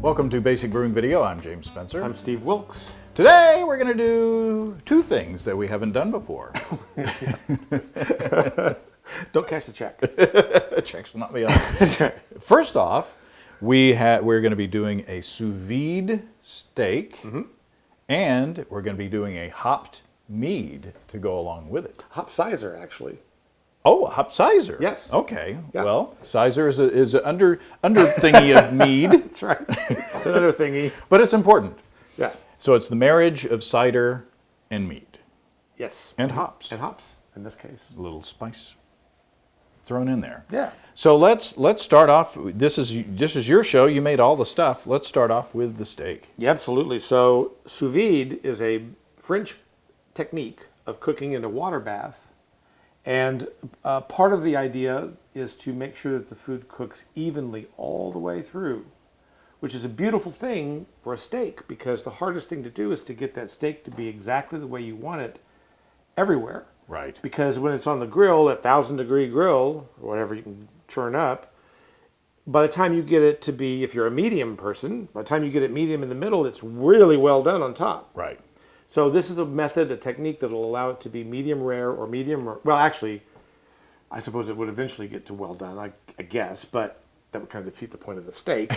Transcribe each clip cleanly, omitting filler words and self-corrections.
Welcome to Basic Brewing Video. I'm James Spencer. I'm Steve Wilkes. Today we're going to do two things that we haven't done before. Don't cash the check. Checks will not be on. That's right. First off, we're going to be doing a sous vide steak, and we're going to be doing a hopped mead to go along with it. Hop Cyser, actually. Oh, a hop Cyser. Yes. Okay. Yeah. Well, Cyser is an under thingy of mead. That's right. It's another thingy. But it's important. Yeah. So it's the marriage of cider and mead. Yes. And hops. And hops, in this case. A little spice thrown in there. Yeah. So let's start off. This is your show. You made all the stuff. Let's start off with the steak. Yeah, absolutely. So sous vide is a French technique of cooking in a water bath. And part of the idea is to make sure that the food cooks evenly all the way through, which is a beautiful thing for a steak, because the hardest thing to do is to get that steak to be exactly the way you want it everywhere. Right. Because when it's on the grill, at 1,000-degree grill, or whatever you can churn up, by the time you get it to be, if you're a medium person, by the time you get it medium in the middle, it's really well done on top. Right. So this is a method, a technique that will allow it to be medium rare or medium rare. Well, actually, I suppose it would eventually get to well done, I guess, but that would kind of defeat the point of the steak.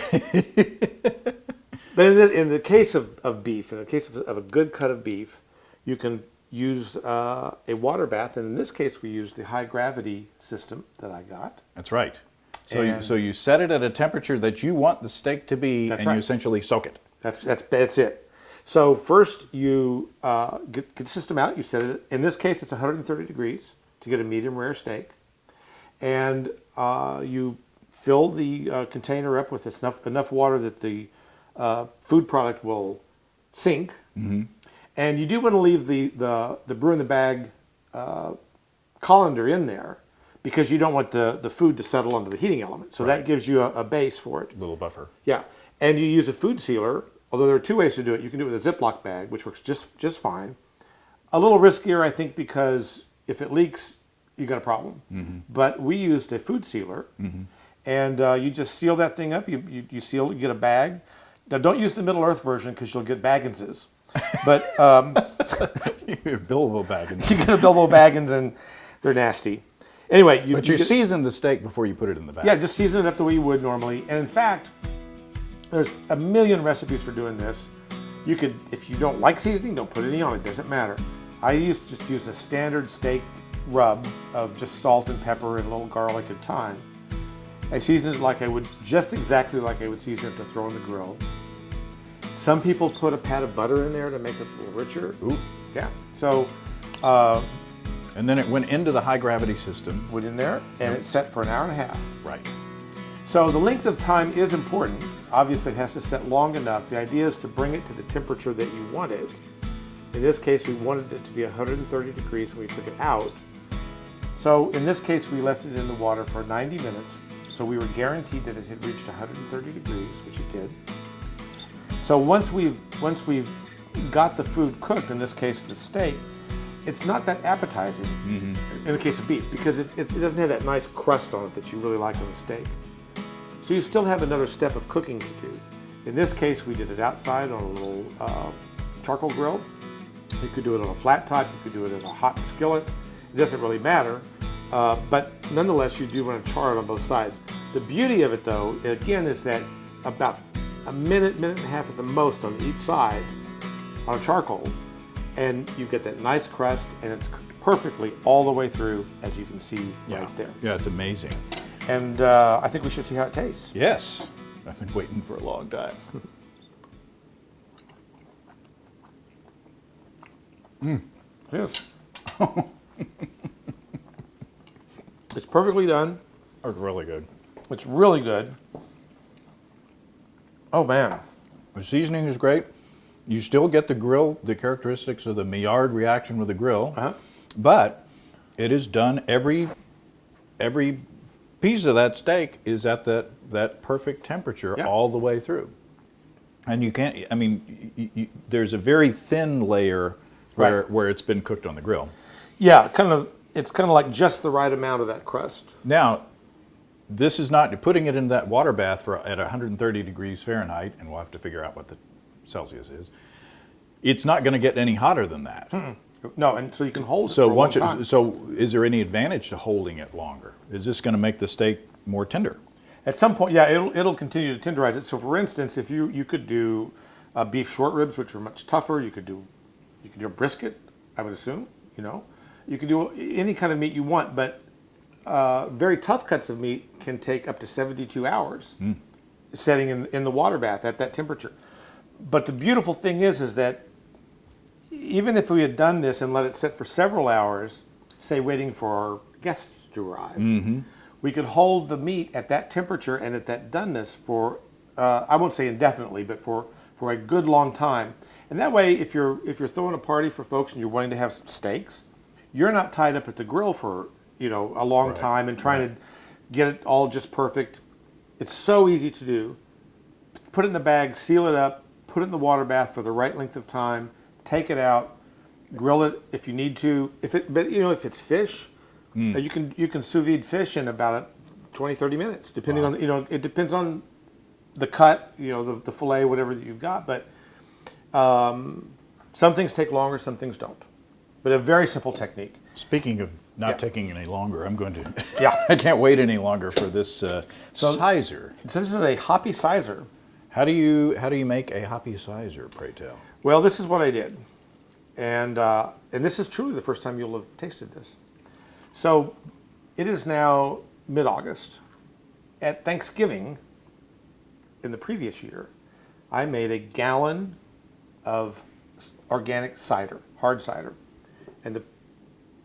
But in the case of beef, in the case of a good cut of beef, you can use a water bath, and in this case we use the high gravity system that I got. That's right. So you set it at a temperature that you want the steak to be, and right. you essentially soak it. That's it. So first you get the system out. You set it. In this case, it's 130 degrees to get a medium rare steak, and you fill the container up with enough water that the food product will sink. Mm-hmm. And you do want to leave the brew in the bag colander in there, because you don't want the food to settle onto the heating element. So that gives you a base for it. A little buffer. Yeah. And you use a food sealer, although there are two ways to do it. You can do it with a Ziploc bag, which works just fine. A little riskier, I think, because if it leaks, you got a problem. Mm-hmm. But we used a food sealer, and you just seal that thing up. You seal it, you get a bag. Now, don't use the Middle Earth version, because you'll get Bagginses. But You get Bilbo Baggins. you get a Bilbo Baggins, and they're nasty. Anyway, But you season the steak before you put it in the bag. yeah, just season it up the way you would normally. And in fact, there's a million recipes for doing this. You could, if you don't like seasoning, don't put any on it. Doesn't matter. I just use a standard steak rub of just salt and pepper and a little garlic and thyme. I season it like I would, just exactly like I would season it to throw in the grill. Some people put a pat of butter in there to make it a little richer. Ooh. Yeah. So And then it went into the high gravity system. put in there, and it's set for an hour and a half. Right. So the length of time is important. Obviously, it has to set long enough. The idea is to bring it to the temperature that you want it. In this case, we wanted it to be 130 degrees when we took it out. So in this case, we left it in the water for 90 minutes. So we were guaranteed that it had reached 130 degrees, which it did. So once we've got the food cooked, in this case the steak, it's not that appetizing in the case of beef, because it doesn't have that nice crust on it that you really like on a steak. So you still have another step of cooking to do. In this case, we did it outside on a little charcoal grill. You could do it on a flat top, you could do it in a hot skillet. It doesn't really matter, but nonetheless, you do want to char it on both sides. The beauty of it, though, again, is that about a minute and a half at the most on each side on charcoal, and you get that nice crust, and it's cooked perfectly all the way through, as you can see right there. Yeah, it's amazing. And I think we should see how it tastes. Yes. I've been waiting for a long time. Yes. It's perfectly done. It's really good. It's really good. Oh, man. The seasoning is great. You still get the characteristics of the Maillard reaction with the grill, but it is done, every piece of that steak is at that perfect temperature all the way through. And you can't, I mean, there's a very thin layer where it's been cooked on the grill. Yeah, it's kind of like just the right amount of that crust. Now, this is not putting it in that water bath at 130 degrees Fahrenheit, and we'll have to figure out what the Celsius is. It's not going to get any hotter than that. No, and so you can hold it So for a long time. so is there any advantage to holding it longer? Is this going to make the steak more tender? At some point, yeah, it'll continue to tenderize it. So, for instance, if you could do beef short ribs, which are much tougher, you could do a brisket, I would assume. You could do any kind of meat you want, but very tough cuts of meat can take up to 72 hours setting in the water bath at that temperature. But the beautiful thing is that even if we had done this and let it sit for several hours, say waiting for our guests to arrive, we could hold the meat at that temperature and at that doneness for, I won't say indefinitely, but for a good long time. And that way, if you're throwing a party for folks and you're wanting to have some steaks, you're not tied up at the grill for a long time and trying to get it all just perfect. It's so easy to do. Put it in the bag, seal it up, put it in the water bath for the right length of time, take it out, grill it if you need to. If it's fish, you can sous vide fish in about 20, 30 minutes, depending on it depends on the cut, the fillet, whatever that you've got. But some things take longer, some things don't. But a very simple technique. Speaking of not taking any longer, I'm going to. Yeah. I can't wait any longer for this Cyser. So this is a hoppy Cyser. How do you make a hoppy Cyser, pray tell? Well, this is what I did, and this is truly the first time you'll have tasted this. So it is now mid-August. At Thanksgiving, in the previous year, I made a gallon of organic cider, hard cider, and the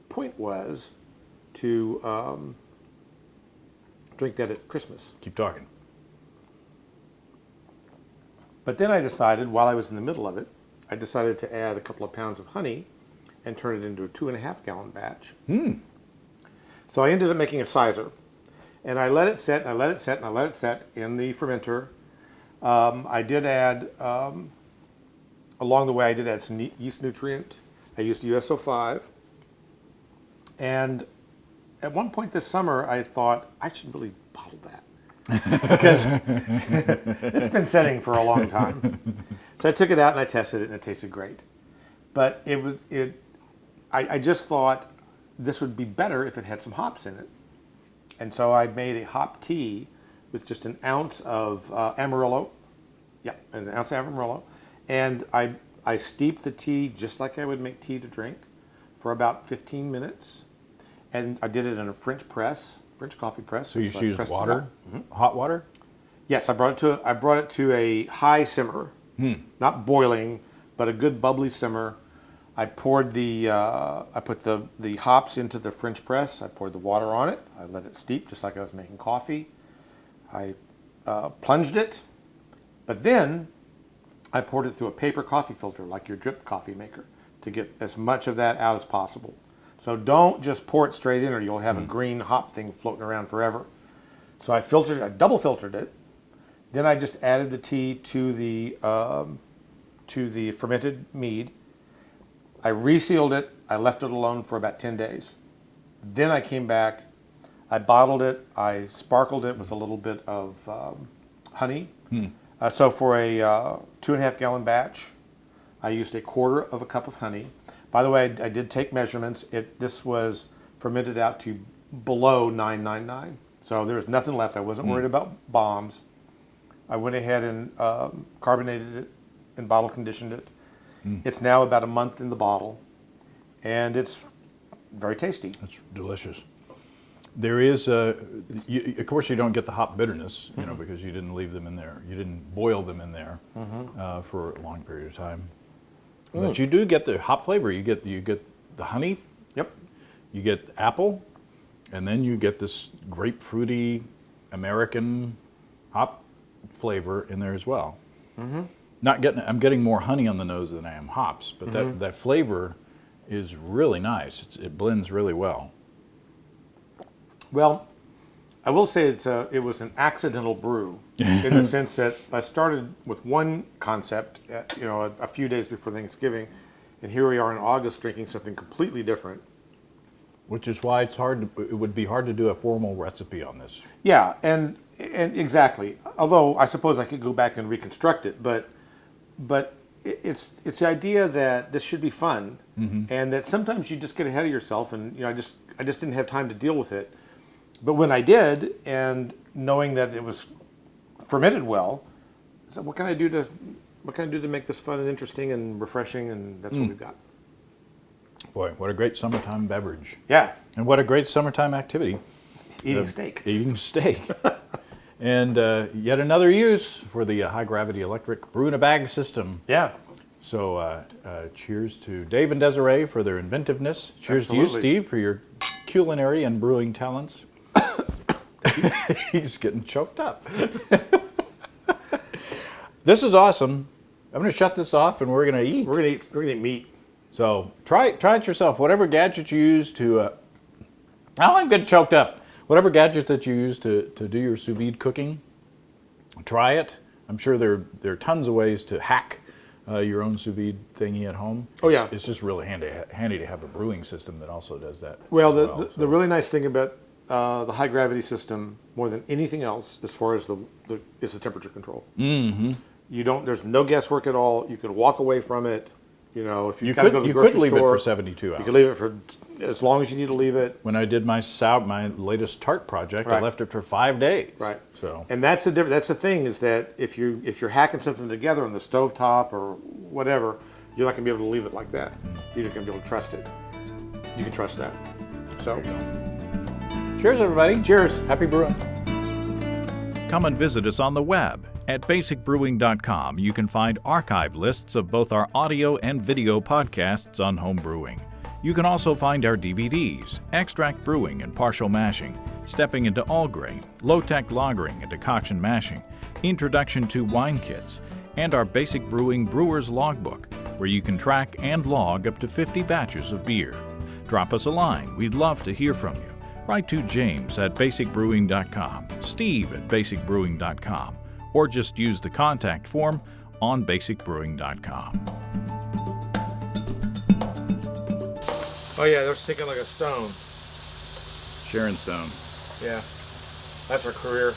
point was to drink that at Christmas. Keep talking. But then I decided, while I was in the middle of it, I decided to add a couple of pounds of honey and turn it into a 2.5 gallon batch. So I ended up making a Cyser. And I let it set, and I let it set, and I let it set in the fermenter. I did add, along the way, I did add some yeast nutrient. I used USO5. And at one point this summer, I thought, I should really bottle that. Because it's been setting for a long time. So I took it out and I tested it and it tasted great. But I just thought this would be better if it had some hops in it. And so I made a hop tea with just an ounce of Amarillo. Yeah, an ounce of Amarillo. And I steeped the tea just like I would make tea to drink for about 15 minutes. And I did it in a French coffee press. So you use water, hot water? Yes, I brought it to a high simmer, not boiling, but a good bubbly simmer. I poured I put the hops into the French press. I poured the water on it. I let it steep just like I was making coffee. I plunged it, but then I poured it through a paper coffee filter like your drip coffee maker to get as much of that out as possible. So don't just pour it straight in or you'll have a green hop thing floating around forever. So I double filtered it. Then I just added the tea to the fermented mead. I resealed it. I left it alone for about 10 days. Then I came back. I bottled it. I sparkled it with a little bit of honey. So for a 2.5 gallon batch, I used 1/4 cup of honey. By the way, I did take measurements. This was fermented out to below 999. So there was nothing left. I wasn't worried about bombs. I went ahead and carbonated it and bottle conditioned it. It's now about a month in the bottle, and it's very tasty. It's delicious. There is, of course, you don't get the hop bitterness, because you didn't leave them in there. You didn't boil them in there for a long period of time. But you do get the hop flavor. You get the honey. Yep. You get apple, and then you get this grapefruity American hop flavor in there as well. I'm getting more honey on the nose than I am hops, but that flavor is really nice. It blends really well. Well, I will say it was an accidental brew in the sense that I started with one concept, a few days before Thanksgiving, and here we are in August drinking something completely different. Which is why it would be hard to do a formal recipe on this. Yeah, and exactly. Although I suppose I could go back and reconstruct it, but it's the idea that this should be fun, and that sometimes you just get ahead of yourself, and I just didn't have time to deal with it. But when I did, and knowing that it was fermented well, I said, what can I do to make this fun and interesting and refreshing? And that's what we've got. Boy, what a great summertime beverage. Yeah, And what a great summertime activity. eating steak. Eating steak. And yet another use for the high gravity electric brew in a bag system. Yeah. So cheers to Dave and Desiree for their inventiveness. Cheers to you, Absolutely. Steve, for your culinary and brewing talents. He's getting choked up. This is awesome. I'm going to shut this off and we're going to eat. We're gonna eat meat. So try it yourself. Whatever gadget you use to, I'm getting choked up. Whatever gadget that you use to do your sous vide cooking, try it. I'm sure there are tons of ways to hack your own sous vide thingy at home. Oh yeah, It's just really handy to have a brewing system that also does that. Well, as the really nice thing about the high gravity system, more than anything else, as far as is the temperature control. Mm-hmm. There's no guesswork at all. You can walk away from it. If You gotta go to the could grocery leave it store, for 72 hours. You can leave it for as long as you need to leave it. When I did my latest tart project, I Right. left it for 5 days. Right. So And that's the thing is that if you're hacking something together on the stovetop or whatever, you're not gonna be able to leave it like that. You're not gonna be able to trust it. You can trust that. So, cheers, everybody. cheers. Happy brewing. Come and visit us on the web. At basicbrewing.com, you can find archive lists of both our audio and video podcasts on home brewing. You can also find our DVDs, Extract Brewing and Partial Mashing, Stepping into All Grain, Low-Tech Lagering and Decoction Mashing, Introduction to Wine Kits, and our Basic Brewing Brewer's Logbook, where you can track and log up to 50 batches of beer. Drop us a line. We'd love to hear from you. Write to James at basicbrewing.com, Steve at basicbrewing.com, or just use the contact form on basicbrewing.com. Oh yeah, they're sticking like a stone. Sharon Stone. Yeah, that's her career.